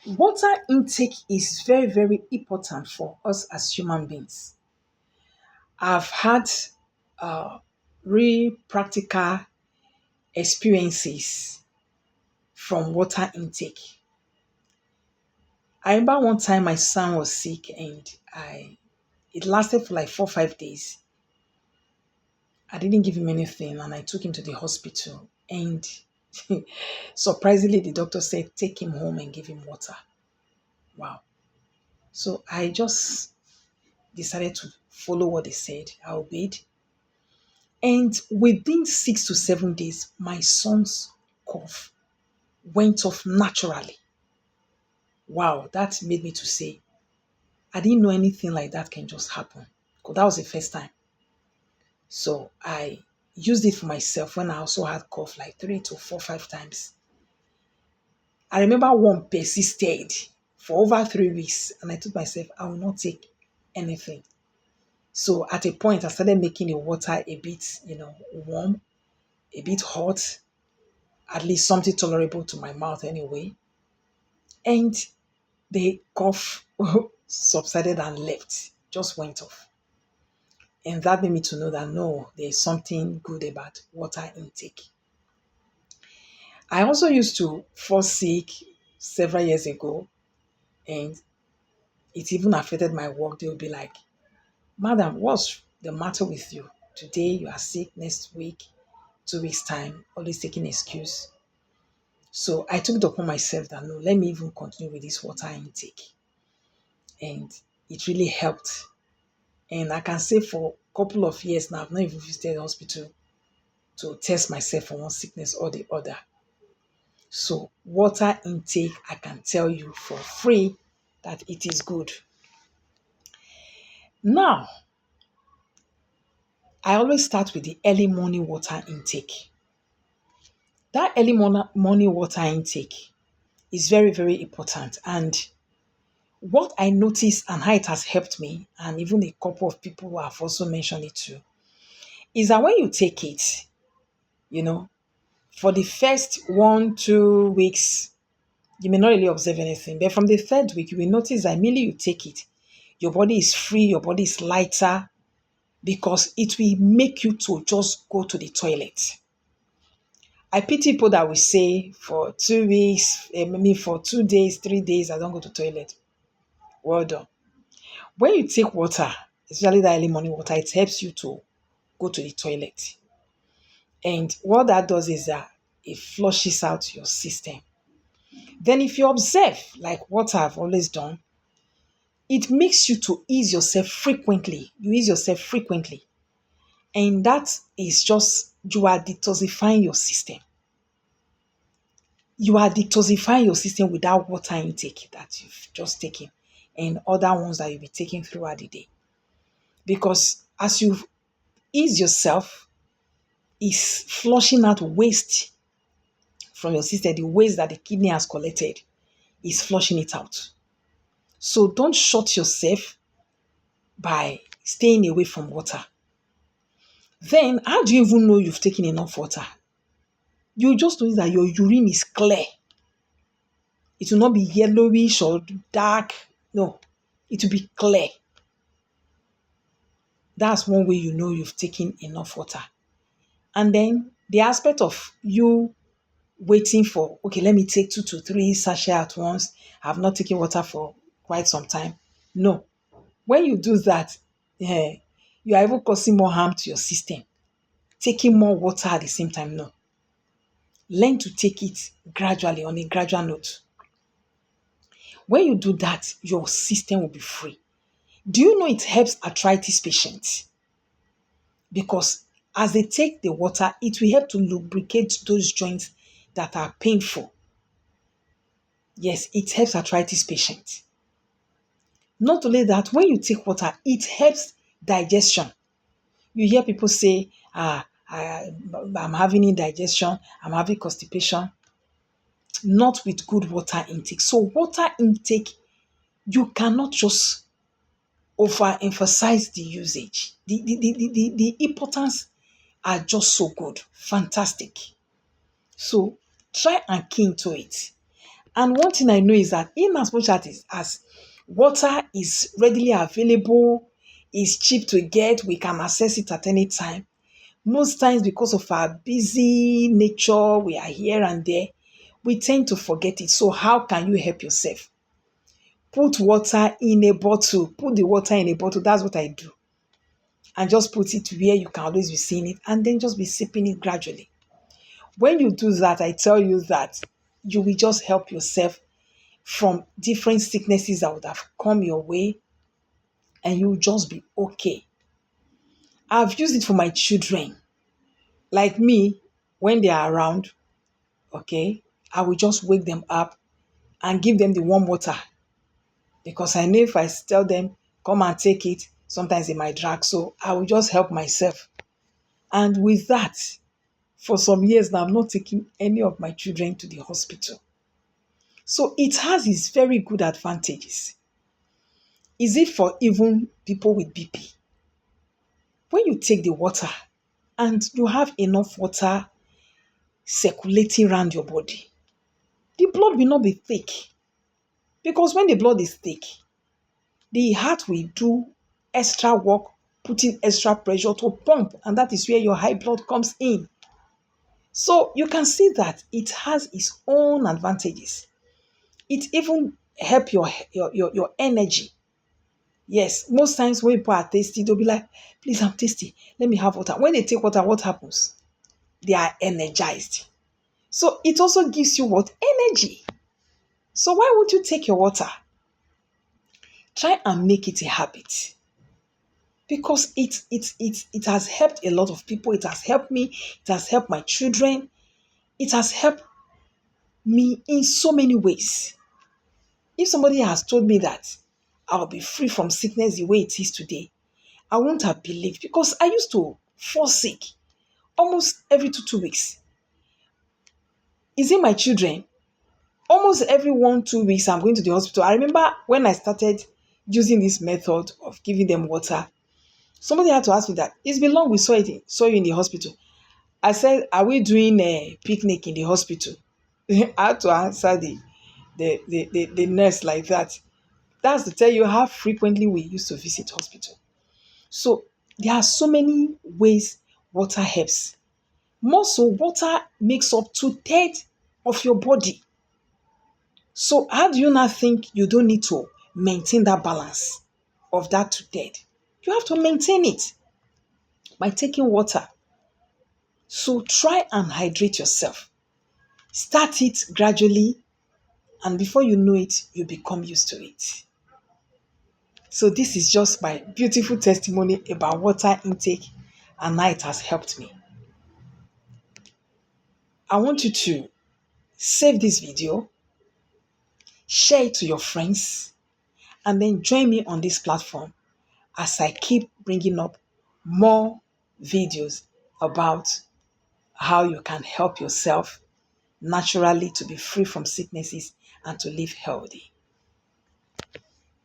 Water intake is very, very important for us as human beings. I've had real practical experiences from water intake. I remember one time my son was sick and I it lasted for like 4 5 days. I didn't give him anything and I took him to the hospital. And surprisingly, the doctor said, take him home and give him water. Wow. So I just decided to follow what they said. I obeyed. And within 6 to 7 days, my son's cough went off naturally. Wow, that made me to say, I didn't know anything like that can just happen. Because that was the first time. So I used it for myself when I also had cough like 3 to 4 5 times. I remember one persisted for over 3 weeks, and I told myself I will not take anything. So at a point, I started making the water a bit, warm, a bit hot, at least something tolerable to my mouth anyway. And the cough subsided and left, just went off. And that made me to know that no, there's something good about water intake. I also used to fall sick several years ago, and it even affected my work. They would be like, Madam, what's the matter with you? Today you are sick, next week, 2 weeks' time, always taking excuse. So I took it upon myself that no, let me even continue with this water intake. And it really helped. And I can say for a couple of years now, I've not even visited the hospital to test myself for one sickness or the other. So water intake, I can tell you for free that it is good. Now, I always start with the early morning water intake. That early morning water intake is very, very important. And what I noticed and how it has helped me, and even a couple of people who have also mentioned it too, is that when you take it, you know, for the first 1 2 weeks, you may not really observe anything. But from the third week, you will notice that immediately you take it, your body is free, your body is lighter, because it will make you to just go to the toilet. I pity people that will say for 2 weeks, maybe for 2 days, 3 days, I don't go to toilet. Well done. When you take water, especially the early morning water, it helps you to go to the toilet. And what that does is that it flushes out your system. Then if you observe, like what I've always done, it makes you to ease yourself frequently. You ease yourself frequently. And that is just, you are detoxifying your system. You are detoxifying your system with that water intake that you've just taken and other ones that you'll be taking throughout the day. Because as you ease yourself, is flushing out waste from your system, the waste that the kidney has collected, is flushing it out. So don't shut yourself by staying away from water. Then, how do you even know you've taken enough water? You just notice that your urine is clear. It will not be yellowish or dark. No, it will be clear. That's one way you know you've taken enough water. And then the aspect of you waiting for, okay, let me take 2 to 3 sachets at once. I've not taken water for quite some time. No. When you do that, you are even causing more harm to your system. Taking more water at the same time, no. Learn to take it gradually on a gradual note. When you do that, your system will be free. Do you know it helps arthritis patients? Because as they take the water, it will help to lubricate those joints that are painful. Yes, it helps arthritis patients. Not only that, when you take water, it helps digestion. You hear people say, I'm having indigestion, I'm having constipation, not with good water intake. So water intake, you cannot just overemphasize the usage. The importance are just so good, fantastic. So try and key into it. And one thing I know is that in as much as water is readily available, is cheap to get, we can access it at any time. Most times, because of our busy nature, we are here and there, we tend to forget it. So, how can you help yourself? Put water in a bottle. Put the water in a bottle. That's what I do. And just put it where you can always be seeing it, and then just be sipping it gradually. When you do that, I tell you that you will just help yourself from different sicknesses that would have come your way, and you'll just be okay. I've used it for my children. Like me, when they are around, okay, I will just wake them up and give them the warm water, because I know if I tell them, come and take it, sometimes they might drag. So I will just help myself. And with that, for some years now, I'm not taking any of my children to the hospital. So it has its very good advantages. Is it for even people with BP? When you take the water and you have enough water circulating around your body, the blood will not be thick. Because when the blood is thick, the heart will do extra work, putting extra pressure to pump, and that is where your high blood comes in. So you can see that it has its own advantages. It even help your energy. Yes, most times when people are tasty, they'll be like, please, I'm tasty. Let me have water. When they take water, what happens? They are energized. So it also gives you what? Energy. So why would you take your water? Try and make it a habit. Because it has helped a lot of people. It has helped me. It has helped my children. It has helped me in so many ways. If somebody has told me that I'll be free from sickness the way it is today, I won't have believed, because I used to fall sick almost every 2 weeks. Is it my children? Almost every 1 2 weeks, I'm going to the hospital. I remember when I started using this method of giving them water, somebody had to ask me that it's been long we saw you in the hospital. I said, are we doing a picnic in the hospital? I had to answer the nurse like that. That's to tell you how frequently we used to visit hospital. So there are so many ways water helps. More so, water makes up 2/3 of your body. So how do you now think you don't need to maintain that balance of that 2/3? You have to maintain it by taking water. So try and hydrate yourself. Start it gradually, and before you know it, you become used to it. So this is just my beautiful testimony about water intake and how it has helped me. I want you to save this video, share it to your friends, and then join me on this platform as I keep bringing up more videos about how you can help yourself naturally to be free from sicknesses and to live healthy.